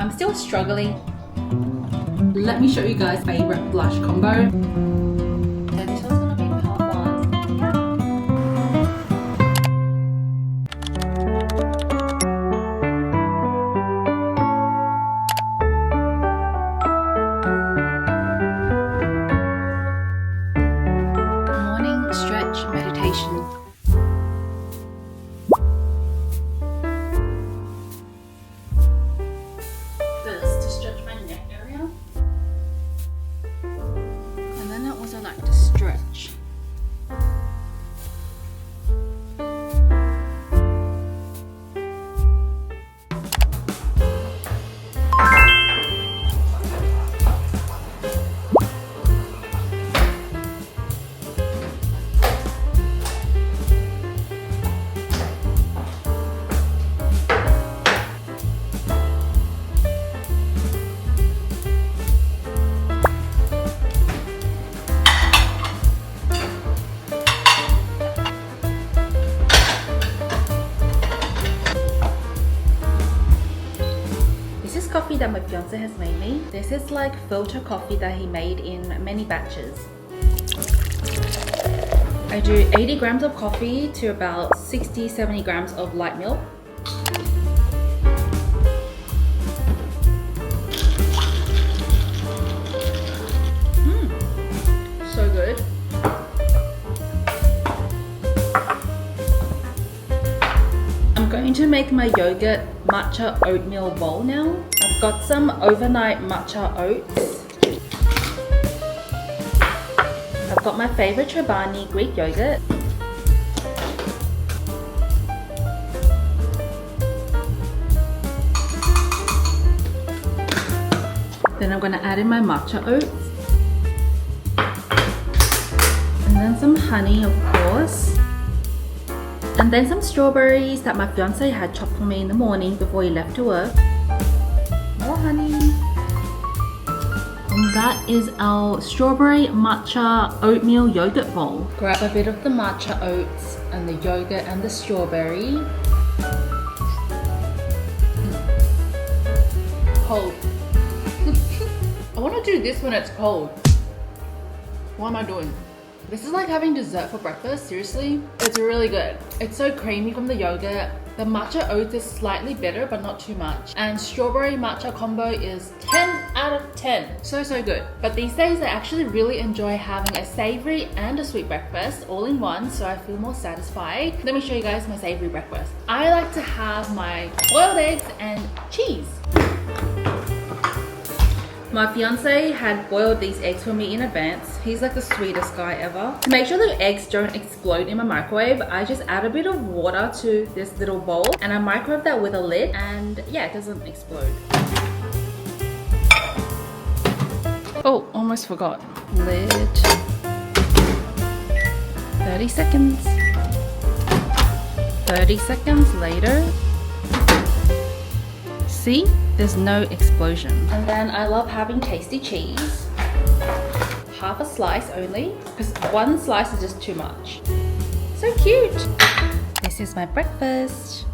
I'm still struggling. Let me show you guys favorite blush combo. So this one's gonna be part one. Morning stretch meditation. First, to stretch my neck area. And then I also like to stretch. Coffee that my fiance has made me. This is like filter coffee that he made in many batches. I do 80 grams of coffee to about 60-70 grams of light milk. So good. I'm going to make my yogurt matcha oatmeal bowl now. I've got some overnight matcha oats. I've got my favorite Chobani Greek yogurt. Then I'm going to add in my matcha oats. And then some honey, of course. And then some strawberries that my fiance had chopped for me in the morning before he left to work. More honey. And that is our strawberry matcha oatmeal yogurt bowl. Grab a bit of the matcha oats and the yogurt and the strawberry. Cold. I want to do this when it's cold. What am I doing? This is like having dessert for breakfast, seriously. It's really good. It's so creamy from the yogurt. The matcha oats is slightly bitter, but not too much. And strawberry matcha combo is 10 out of 10. So good. But these days I actually really enjoy having a savory and a sweet breakfast all in one, so I feel more satisfied. Let me show you guys my savory breakfast. I like to have my boiled eggs and cheese. My fiance had boiled these eggs for me in advance. He's like the sweetest guy ever. To make sure the eggs don't explode in my microwave, I just add a bit of water to this little bowl and I microwave that with a lid, and yeah, it doesn't explode. Oh, almost forgot. Lid. 30 seconds. 30 seconds later. See? There's no explosion. And then I love having tasty cheese. Half a slice only, because one slice is just too much. So cute. This is my breakfast.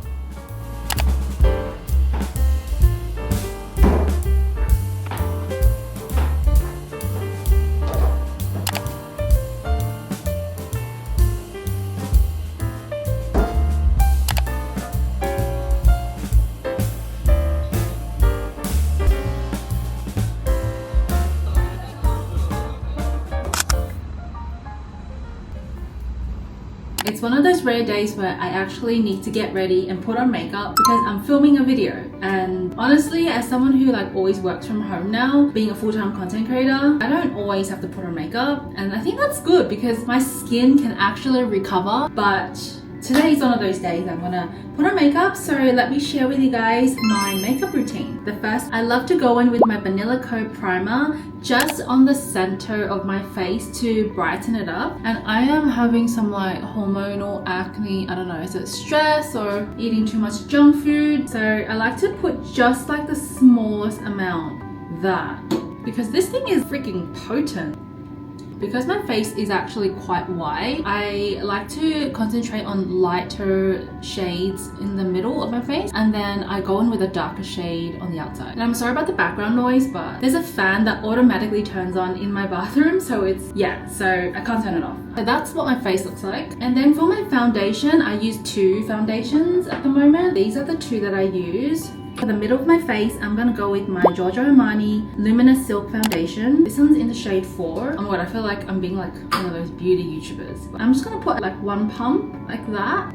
It's one of those rare days where I actually need to get ready and put on makeup because I'm filming a video. And honestly, as someone who like always works from home now, being a full-time content creator, I don't always have to put on makeup. And I think that's good because my skin can actually recover. But today is one of those days I'm gonna put on makeup, so let me share with you guys my makeup routine. The first, I love to go in with my Vanilla Co primer just on the center of my face to brighten it up. And I am having some like hormonal acne. I don't know, is it stress or eating too much junk food? So I like to put just like the smallest amount, that, because this thing is freaking potent. Because my face is actually quite white, I like to concentrate on lighter shades in the middle of my face, and then I go in with a darker shade on the outside. And I'm sorry about the background noise, but there's a fan that automatically turns on in my bathroom, so so I can't turn it off. So that's what my face looks like. And then for my foundation, I use two foundations at the moment. These are the two that I use. For the middle of my face, I'm gonna go with my Giorgio Armani Luminous Silk Foundation. This one's in the shade 4. Oh my god, I feel like I'm being like one of those beauty YouTubers. I'm just gonna put like one pump like that.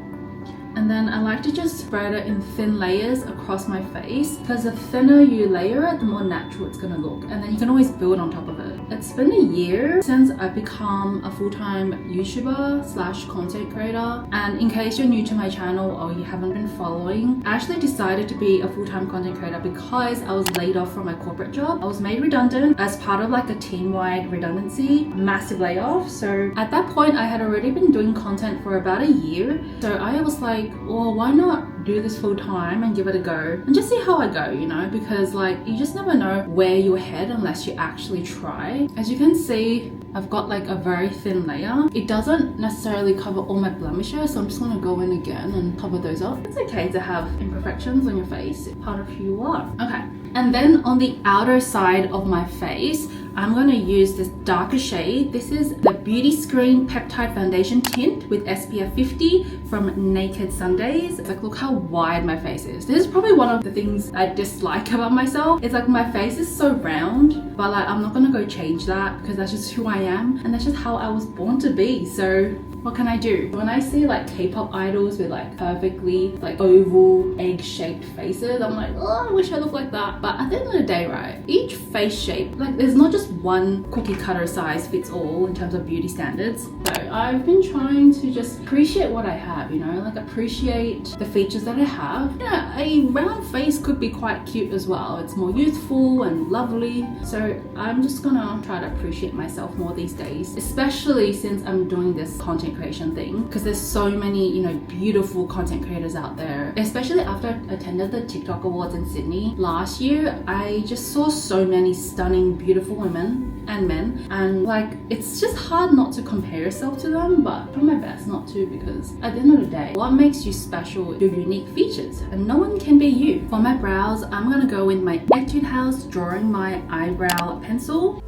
And then I like to just spread it in thin layers across my face, because the thinner you layer it, the more natural it's gonna look. And then you can always build on top of it. It's been a year since I've become a full-time YouTuber / content creator. And in case you're new to my channel or you haven't been following, I actually decided to be a full-time content creator because I was laid off from my corporate job. I was made redundant as part of like a team-wide redundancy, massive layoff. So at that point, I had already been doing content for about a year. So I was like, well, why not do this full time and give it a go and just see how I go, you know, because like you just never know where you'll head unless you actually try. As you can see, I've got like a very thin layer. It doesn't necessarily cover all my blemishes, so I'm just gonna go in again and cover those up. It's okay to have imperfections on your face. It's part of who you are. Okay. And then on the outer side of my face, I'm going to use this darker shade. This is the Beauty Screen Peptide Foundation Tint with SPF 50 from Naked Sundays. It's like, look how wide my face is. This is probably one of the things I dislike about myself. It's like my face is so round, but like I'm not going to go change that because that's just who I am and that's just how I was born to be. So what can I do? When I see like K-pop idols with like perfectly like oval egg-shaped faces, I'm like, oh, I wish I looked like that. But at the end of the day, right, each face shape, like there's not just one cookie cutter size fits all in terms of beauty standards. So I've been trying to just appreciate what I have, you know, like appreciate the features that I have. Yeah, a round face could be quite cute as well. It's more youthful and lovely. So I'm just gonna try to appreciate myself more these days, especially since I'm doing this content creation thing, because there's so many, you know, beautiful content creators out there. Especially after I attended the TikTok Awards in Sydney last year, I just saw so many stunning, beautiful women and men, and like it's just hard not to compare yourself to them, but try my best not to, because at the end of the day, what makes you special is your unique features, and no one can be you. For my brows, I'm gonna go with my Etude House Drawing My Eyebrow pencil.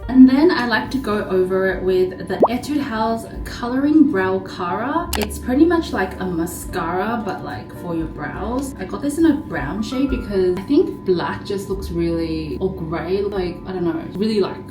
And then I like to go over it with the Etude House Coloring Brow Cara. It's pretty much like a mascara, but like for your brows. I got this in a brown shade because I think black just looks really, or grey, like, I don't know, really like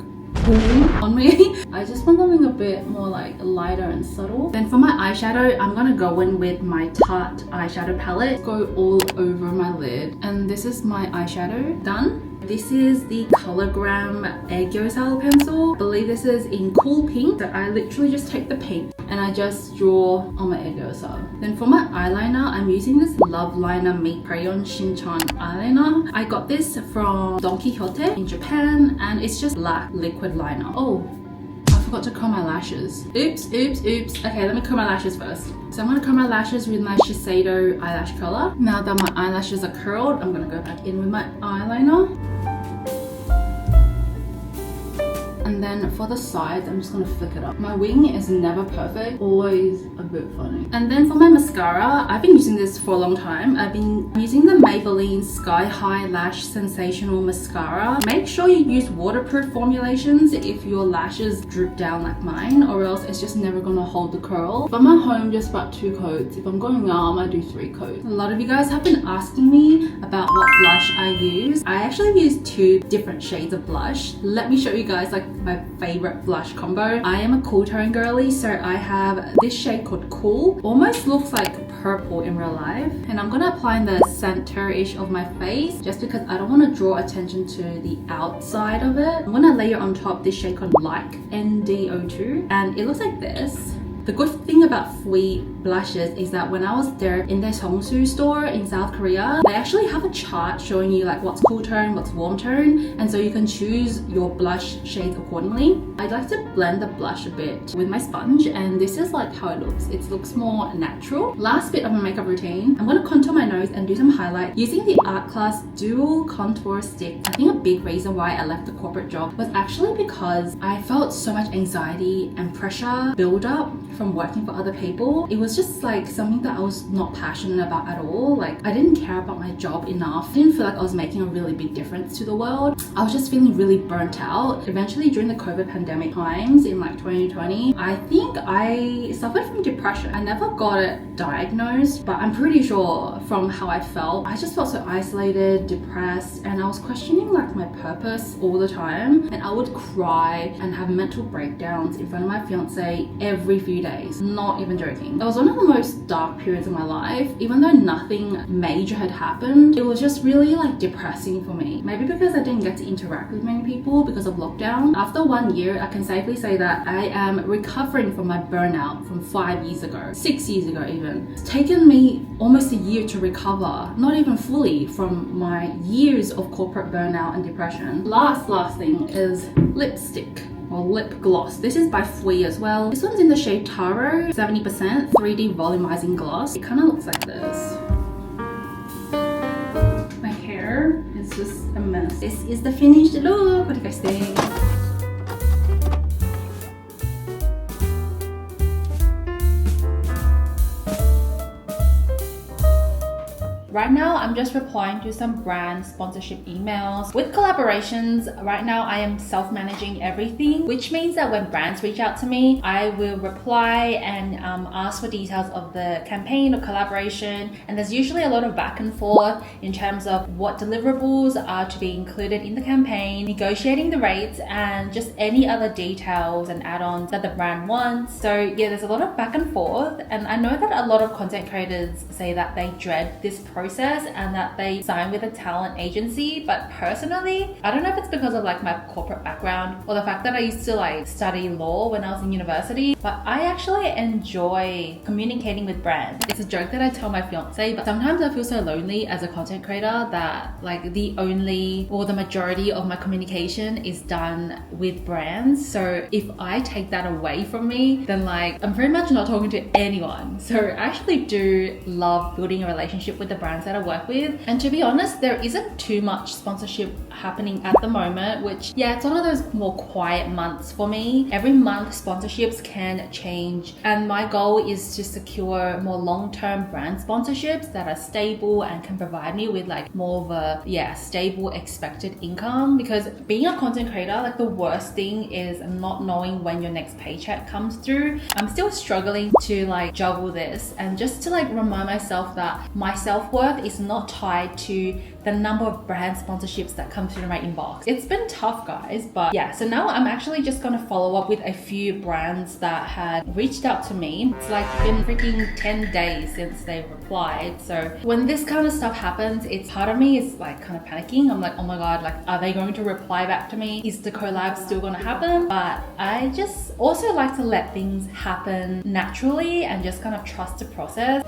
cool on me. I just want something a bit more like lighter and subtle. Then for my eyeshadow, I'm gonna go in with my Tarte eyeshadow palette. Go all over my lid. And this is my eyeshadow done. This is the Colourgram Egg Yolk Salad pencil. I believe this is in cool pink. So I literally just take the pink and I just draw on my egg yolk salad. Then for my eyeliner, I'm using this Love Liner Meet Crayon Shinchan eyeliner. I got this from Don Quixote in Japan, and it's just black liquid liner. Oh, I forgot to comb my lashes. Oops. Okay, let me comb my lashes first. So I'm gonna comb my lashes with my Shiseido eyelash curler. Now that my eyelashes are curled, I'm gonna go back in with my eyeliner. And then for the sides, I'm just gonna flick it up. My wing is never perfect, always a bit funny. And then for my mascara, I've been using this for a long time. I've been using the Maybelline Sky High Lash Sensational Mascara. Make sure you use waterproof formulations if your lashes droop down like mine, or else it's just never gonna hold the curl. If I'm at home, just about 2 coats. If I'm going out, I might do 3 coats. A lot of you guys have been asking me about what blush I use. I actually use 2 different shades of blush. Let me show you guys like my favorite blush combo. I am a cool tone girly, so I have this shade called Cool. Almost looks like purple in real life. And I'm gonna apply in the center-ish of my face just because I don't want to draw attention to the outside of it. I'm gonna layer on top this shade called Like ND02, and it looks like this. The good thing about free blushes is that when I was there in their Songsu store in South Korea, they actually have a chart showing you like what's cool tone, what's warm tone, and so you can choose your blush shades accordingly. I'd like to blend the blush a bit with my sponge, and this is like how it looks. It looks more natural. Last bit of my makeup routine, I'm going to contour my nose and do some highlight using the Art Class Dual Contour Stick. I think a big reason why I left the corporate job was actually because I felt so much anxiety and pressure build up from working for other people. It was just like something that I was not passionate about at all. Like I didn't care about my job enough. I didn't feel like I was making a really big difference to the world. I was just feeling really burnt out. Eventually during the COVID pandemic times in like 2020, I think I suffered from depression. I never got it diagnosed, but I'm pretty sure from how I felt, I just felt so isolated, depressed, and I was questioning like my purpose all the time. And I would cry and have mental breakdowns in front of my fiance every few days. Not even joking. It was one of the most dark periods of my life. Even though nothing major had happened, it was just really like depressing for me. Maybe because I didn't get to interact with many people because of lockdown. After 1 year, I can safely say that I am recovering from my burnout from 5 years ago, 6 years ago even. It's taken me almost a year to recover, not even fully, from my years of corporate burnout and depression. Last thing is lipstick or lip gloss. This is by Fui as well. This one's in the shade Taro, 70% 3D volumizing gloss. It kind of looks like this. My hair is just a mess. This is the finished look. What do you guys think? Right now, I'm just replying to some brand sponsorship emails. With collaborations, right now I am self-managing everything, which means that when brands reach out to me, I will reply and ask for details of the campaign or collaboration. And there's usually a lot of back and forth in terms of what deliverables are to be included in the campaign, negotiating the rates, and just any other details and add-ons that the brand wants. So yeah, there's a lot of back and forth. And I know that a lot of content creators say that they dread this process and that they sign with a talent agency, but personally, I don't know if it's because of like my corporate background or the fact that I used to like study law when I was in university, but I actually enjoy communicating with brands. It's a joke that I tell my fiance, but sometimes I feel so lonely as a content creator that like the only or the majority of my communication is done with brands. So if I take that away from me, then like I'm pretty much not talking to anyone. So I actually do love building a relationship with the brands that I work with. And to be honest, there isn't too much sponsorship happening at the moment, which yeah, it's one of those more quiet months for me. Every month sponsorships can change, and my goal is to secure more long-term brand sponsorships that are stable and can provide me with like more of a stable expected income. Because being a content creator, like the worst thing is not knowing when your next paycheck comes through. I'm still struggling to like juggle this, and just to like remind myself that my self-worth is not tied to the number of brand sponsorships that come through my inbox. It's been tough, guys, but yeah, so now I'm actually just gonna follow up with a few brands that had reached out to me. It's like been freaking 10 days since they replied. So when this kind of stuff happens, it's part of me is like kind of panicking. I'm like, oh my god, like are they going to reply back to me? Is the collab still gonna happen? But I just also like to let things happen naturally and just kind of trust the process.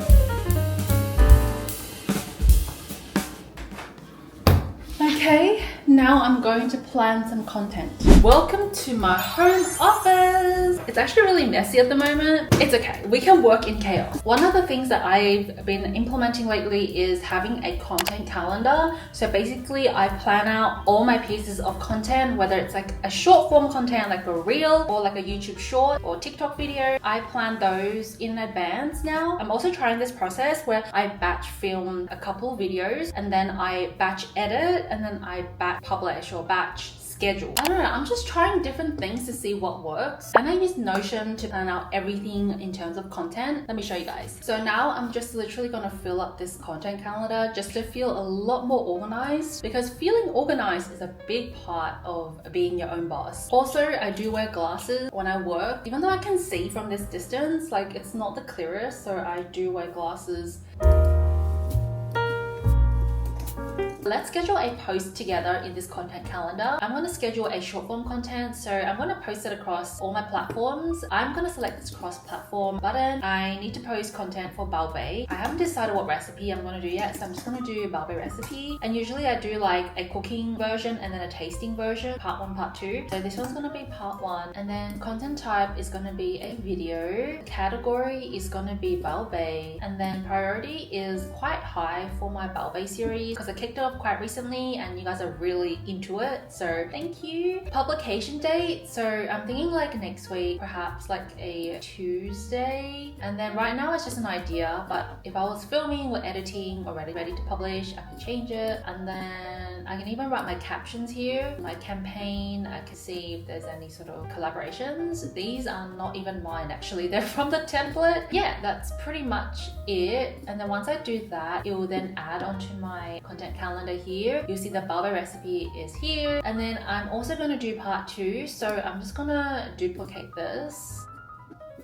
Okay, now I'm going to plan some content. Welcome to my home office. It's actually really messy at the moment. It's okay, we can work in chaos. One of the things that I've been implementing lately is having a content calendar. So basically I plan out all my pieces of content, whether it's like a short form content like a reel or like a YouTube short or TikTok video. I plan those in advance now. I'm also trying this process where I batch film a couple videos and then I batch edit and then I batch publish or batch schedule. I don't know, I'm just trying different things to see what works. And I use Notion to plan out everything in terms of content. Let me show you guys. So now I'm just literally gonna fill up this content calendar just to feel a lot more organized, because feeling organized is a big part of being your own boss. Also, I do wear glasses when I work. Even though I can see from this distance, like it's not the clearest, so I do wear glasses. Let's schedule a post together in this content calendar. I'm going to schedule a short form content, so I'm going to post it across all my platforms. I'm going to select this cross-platform button. I need to post content for balbe. I haven't decided what recipe I'm going to do yet, so I'm just going to do balbe recipe. And usually I do like a cooking version and then a tasting version, part 1, part 2. So this one's going to be part 1, and then content type is going to be a video. Category is going to be balbe, and then priority is quite high for my balbe series because I kicked it off quite recently and you guys are really into it, so thank you. Publication date, so I'm thinking like next week, perhaps like a Tuesday. And then right now it's just an idea, but if I was filming or editing already ready to publish, I can change it. And then I can even write my captions here, my campaign. I can see if there's any sort of collaborations. These are not even mine actually, they're from the template. Yeah, that's pretty much it. And then once I do that, it will then add onto my content calendar here. You'll see the balbe recipe is here, and then I'm also going to do part 2, so I'm just going to duplicate this.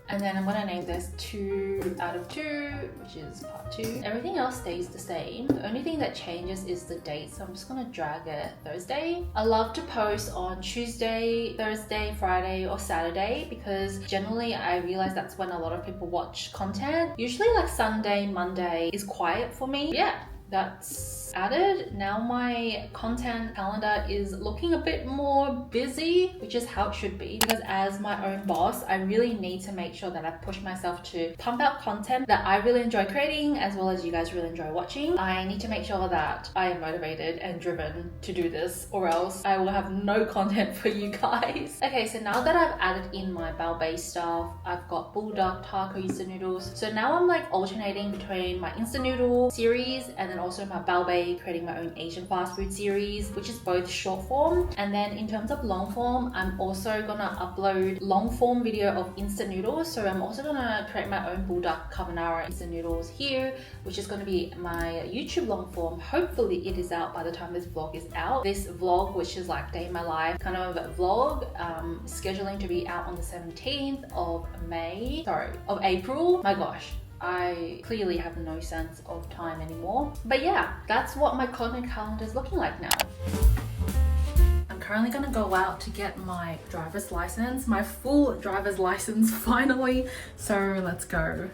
And then I'm gonna name this 2 out of 2, which is part 2. Everything else stays the same. The only thing that changes is the date. So I'm just gonna drag it Thursday. I love to post on Tuesday, Thursday, Friday, or Saturday because generally I realize that's when a lot of people watch content. Usually like Sunday, Monday is quiet for me. Yeah, that's added. Now my content calendar is looking a bit more busy, which is how it should be, because as my own boss, I really need to make sure that I push myself to pump out content that I really enjoy creating as well as you guys really enjoy watching. I need to make sure that I am motivated and driven to do this, or else I will have no content for you guys. Okay, so now that I've added in my balbe stuff, I've got bulldog taco instant noodles. So now I'm like alternating between my instant noodle series and then also my balbe, creating my own Asian fast food series, which is both short form. And then in terms of long form, I'm also gonna upload long form video of instant noodles. So I'm also gonna create my own bulldog carbonara instant noodles here, which is gonna be my YouTube long form. Hopefully it is out by the time this vlog is out. This vlog, which is like day in my life kind of vlog, scheduling to be out on the 17th of April. My gosh, I clearly have no sense of time anymore. But yeah, that's what my content calendar is looking like now. I'm currently gonna go out to get my driver's license, my full driver's license finally. So let's go.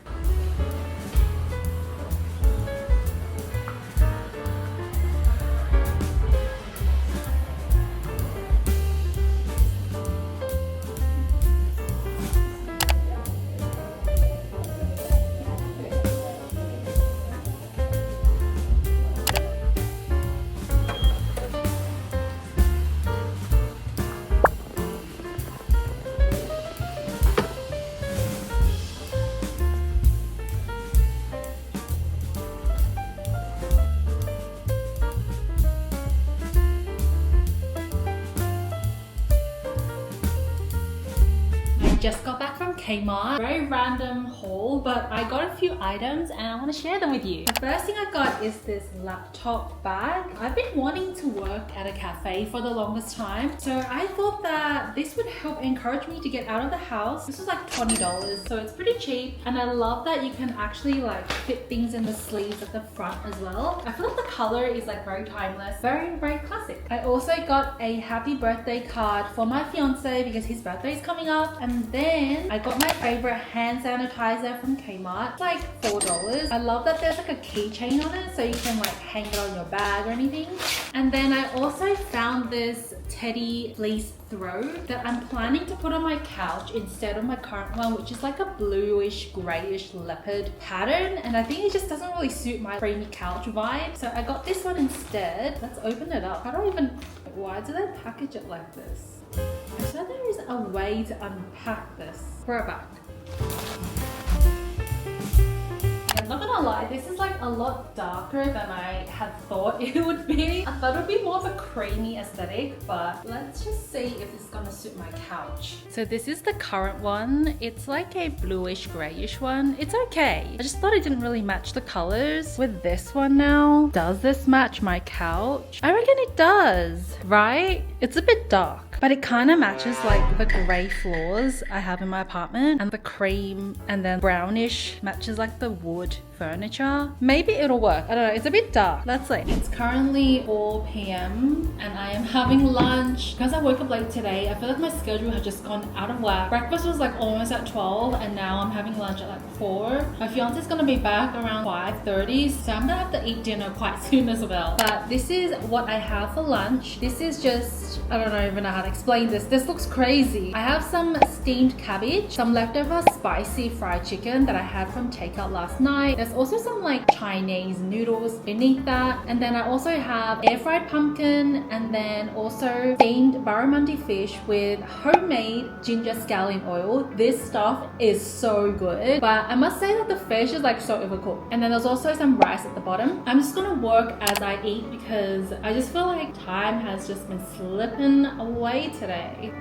Just got back from Kmart. Very random haul, but I got a few items and I want to share them with you. The first thing I got is this laptop bag. I've been wanting to work at a cafe for the longest time, so I thought that this would help encourage me to get out of the house. This was like $20, so it's pretty cheap, and I love that you can actually like fit things in the sleeves at the front as well. I feel like the color is like very timeless, very, very classic. I also got a happy birthday card for my fiance because his birthday is coming up, and then I got my favorite hand sanitizer from Kmart. It's like $4. I love that there's like a keychain on it so you can like hang it on your bag or anything. And then I also found this teddy fleece throw that I'm planning to put on my couch instead of my current one, which is like a bluish grayish leopard pattern, and I think it just doesn't really suit my creamy couch vibe, so I got this one instead. Let's open it up. Why do they package it like this? I swear there is a way to unpack this. Throw it back. I'm not gonna lie, this is like a lot darker than I had thought it would be. I thought it would be more of a creamy aesthetic, but let's just see if it's gonna suit my couch. So this is the current one. It's like a bluish grayish one. It's okay. I just thought it didn't really match the colors with this one now. Does this match my couch? I reckon it does, right? It's a bit dark, but it kind of matches like the grey floors I have in my apartment, and the cream and then brownish matches like the wood furniture. Maybe it'll work. I don't know. It's a bit dark. Let's see. It's currently 4 p.m. and I am having lunch. Because I woke up late today, I feel like my schedule had just gone out of whack. Breakfast was like almost at 12 and now I'm having lunch at like 4. My fiance is gonna be back around 5:30, so I'm gonna have to eat dinner quite soon as well. But this is what I have for lunch. This is just, I don't even know how to explain this. This looks crazy. I have some steamed cabbage, some leftover spicy fried chicken that I had from takeout last night. There's also some like Chinese noodles beneath that. And then I also have air fried pumpkin and then also steamed barramundi fish with homemade ginger scallion oil. This stuff is so good. But I must say that the fish is like so overcooked. And then there's also some rice at the bottom. I'm just gonna work as I eat because I just feel like time has just been slipping away today.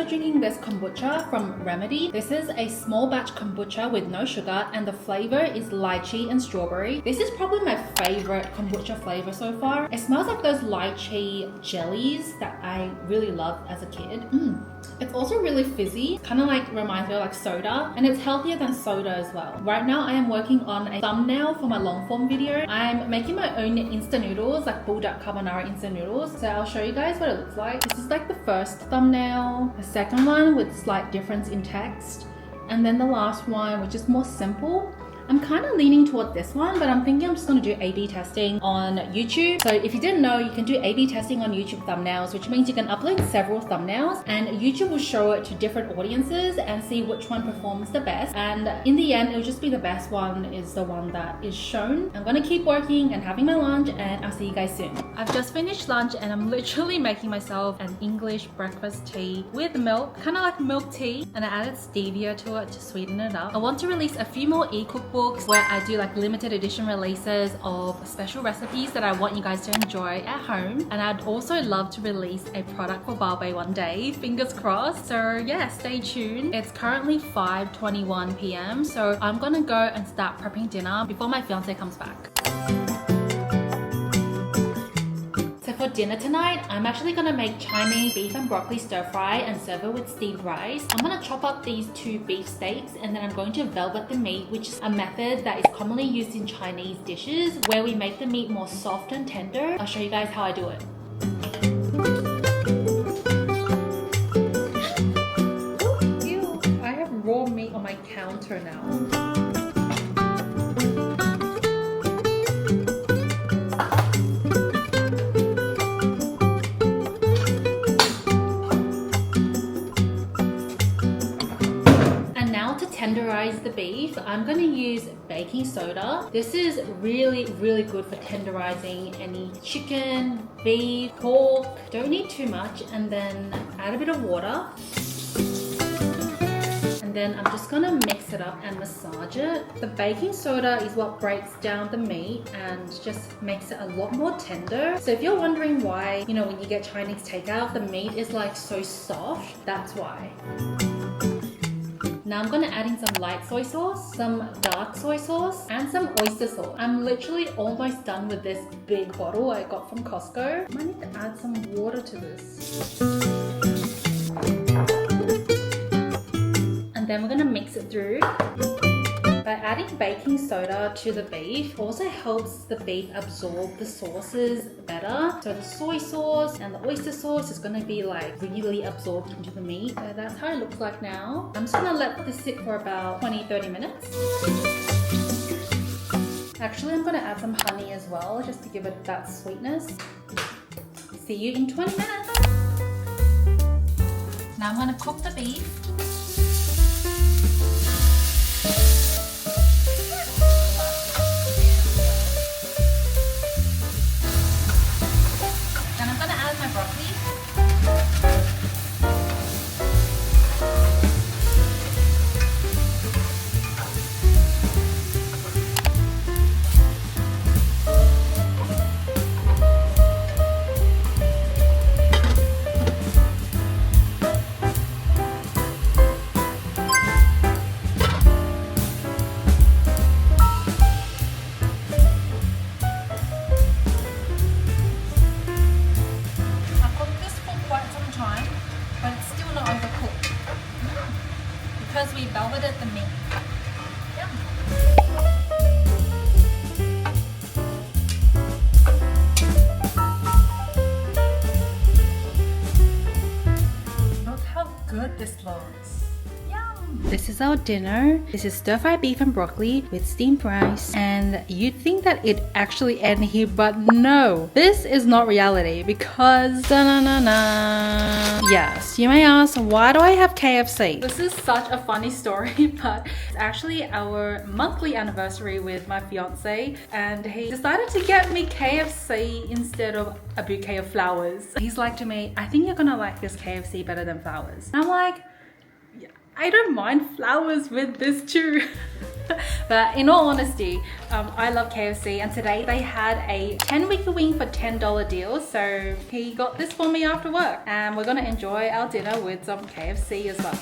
Drinking this kombucha from Remedy. This is a small batch kombucha with no sugar and the flavor is lychee and strawberry. This is probably my favorite kombucha flavor so far. It smells like those lychee jellies that I really loved as a kid. It's also really fizzy, kind of like reminds me of like soda, and it's healthier than soda as well. Right now I am working on a thumbnail for my long form video. I'm making my own instant noodles, like bulldog carbonara instant noodles. So I'll show you guys what it looks like. This is like the first thumbnail, the second one with slight difference in text, and then the last one which is more simple. I'm kind of leaning toward this one, but I'm thinking I'm just going to do A/B testing on YouTube. So if you didn't know, you can do A/B testing on YouTube thumbnails, which means you can upload several thumbnails and YouTube will show it to different audiences and see which one performs the best. And in the end, it'll just be the best one is the one that is shown. I'm going to keep working and having my lunch and I'll see you guys soon. I've just finished lunch and I'm literally making myself an English breakfast tea with milk, kind of like milk tea, and I added stevia to it to sweeten it up. I want to release a few more ecookbooks where I do like limited edition releases of special recipes that I want you guys to enjoy at home. And I'd also love to release a product for Barbe one day, fingers crossed. So yeah, stay tuned. It's currently 5:21 p.m. so I'm gonna go and start prepping dinner before my fiance comes back. For dinner tonight, I'm actually gonna make Chinese beef and broccoli stir fry and serve it with steamed rice. I'm gonna chop up these 2 beef steaks and then I'm going to velvet the meat, which is a method that is commonly used in Chinese dishes where we make the meat more soft and tender. I'll show you guys how I do it. Ew, I have raw meat on my counter now. Tenderize the beef, I'm going to use baking soda. This is really good for tenderizing any chicken, beef, pork. Don't need too much, and then add a bit of water. And then I'm just gonna mix it up and massage it. The baking soda is what breaks down the meat and just makes it a lot more tender. So if you're wondering why, you know, when you get Chinese takeout, the meat is like so soft, that's why. Now I'm gonna add in some light soy sauce, some dark soy sauce, and some oyster sauce. I'm literally almost done with this big bottle I got from Costco. I might need to add some water to this. And then we're gonna mix it through. By adding baking soda to the beef also helps the beef absorb the sauces better. So the soy sauce and the oyster sauce is going to be like really absorbed into the meat. So that's how it looks like now. I'm just going to let this sit for about 20-30 minutes. Actually, I'm going to add some honey as well just to give it that sweetness. See you in 20 minutes. Now I'm going to cook the beef. ordered the meat. Yum. Look how good this looks. This is our dinner. This is stir-fried beef and broccoli with steamed rice, and you'd think that it actually end here, but no, this is not reality because yes, you may ask, why do I have KFC? This is such a funny story, but it's actually our monthly anniversary with my fiance, and he decided to get me KFC instead of a bouquet of flowers. He's like to me, I think you're gonna like this KFC better than flowers. And I'm like, I don't mind flowers with this too. But in all honesty, I love KFC, and today they had a 10-week wing for $10 deal, so he got this for me after work, and we're gonna enjoy our dinner with some KFC as well.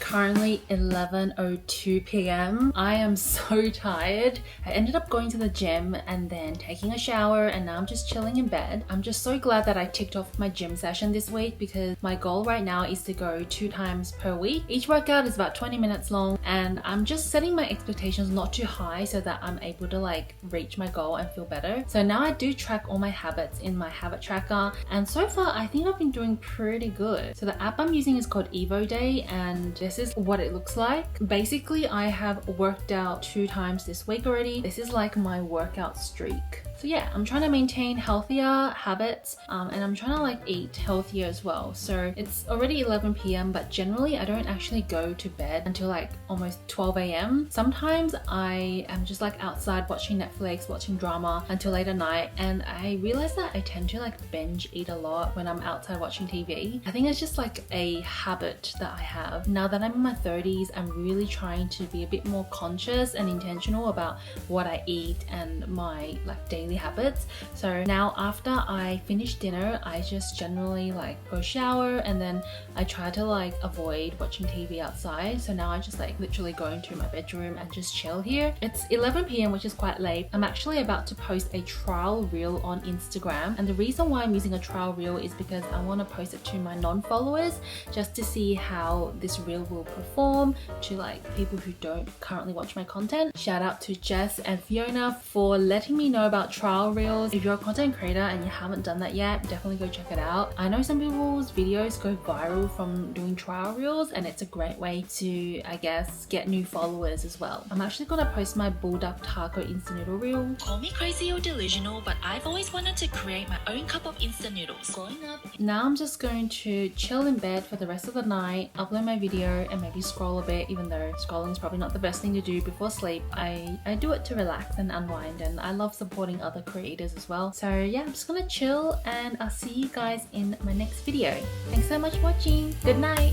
Currently 11:02 p.m. I am so tired. I ended up going to the gym and then taking a shower, and now I'm just chilling in bed. I'm just so glad that I ticked off my gym session this week, because my goal right now is to go 2 times per week. Each workout is about 20 minutes long, and I'm just setting my expectations not too high so that I'm able to like reach my goal and feel better. So now I do track all my habits in my habit tracker, and so far I think I've been doing pretty good. So the app I'm using is called Evo Day, and this is what it looks like. Basically, I have worked out 2 times this week already. This is like my workout streak. So yeah, I'm trying to maintain healthier habits, and I'm trying to like eat healthier as well. So it's already 11 p.m, but generally I don't actually go to bed until like almost 12 a.m. Sometimes I am just like outside watching Netflix, watching drama until late at night, and I realize that I tend to like binge eat a lot when I'm outside watching TV. I think it's just like a habit that I have. Now that I'm in my 30s, I'm really trying to be a bit more conscious and intentional about what I eat and my like daily habits. So now after I finish dinner, I just generally like go shower, and then I try to like avoid watching TV outside. So now I just like literally go into my bedroom and just chill here. It's 11 p.m, which is quite late. I'm actually about to post a trial reel on Instagram, and the reason why I'm using a trial reel is because I want to post it to my non-followers just to see how this reel will perform to like people who don't currently watch my content. Shout out to Jess and Fiona for letting me know about trial reels. If you're a content creator and you haven't done that yet, definitely go check it out. I know some people's videos go viral from doing trial reels, and it's a great way to, I guess, get new followers as well. I'm actually gonna post my bulldog taco instant noodle reel. Call me crazy or delusional, but I've always wanted to create my own cup of instant noodles. Growing up. Now I'm just going to chill in bed for the rest of the night, upload my video, and maybe scroll a bit, even though scrolling is probably not the best thing to do before sleep. I do it to relax and unwind, and I love supporting other creators as well. So yeah, I'm just gonna chill, and I'll see you guys in my next video. Thanks so much for watching. Good night.